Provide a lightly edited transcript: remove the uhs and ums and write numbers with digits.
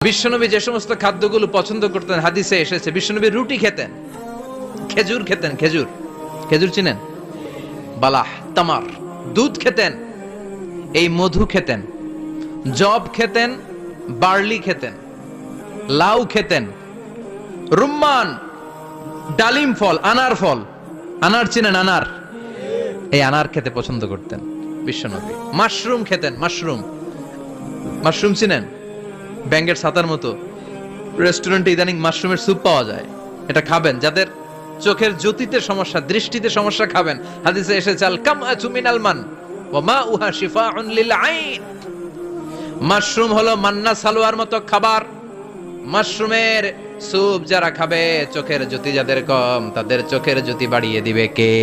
বিশ্বনবী যে সমস্ত খাদ্যগুলো পছন্দ করতেন হাদিসে এসেছে। বিশ্বনবী রুটি খেতেন, খেজুর খেতেন, খেজুর, খেজুর চিনেন? বালাহ, তামার, দুধ খেতেন, এই মধু খেতেন, জব খেতেন, বার্লি খেতেন, লাউ খেতেন, রুম্মান, ডালিম ফল, আনার ফল, আনার চিনেন? আনার, এই আনার খেতে পছন্দ করতেন বিশ্বনবী। মাশরুম খেতেন, মাশরুম, মাশরুম চিনেন? ব্যাঙের ছাতার মতো। রেস্টুরেন্টে ইদানিং মাশরুমের স্যুপ পাওয়া যায়, এটা খাবেন। যাদের চোখের জ্যোতিতে সমস্যা, দৃষ্টিতে সমস্যা, খাবেন। হাদিসে এসেছে আল কামআতু মিনাল মান ওয়া মাউহা শিফাউন লিল আইন। মাশরুম হলো মান্না সালোয়ার মতো খাবার। মাশরুমের স্যুপ যারা খাবে, চোখের জ্যোতি যাদের কম, তাদের চোখের জ্যোতি বাড়িয়ে দিবে কে?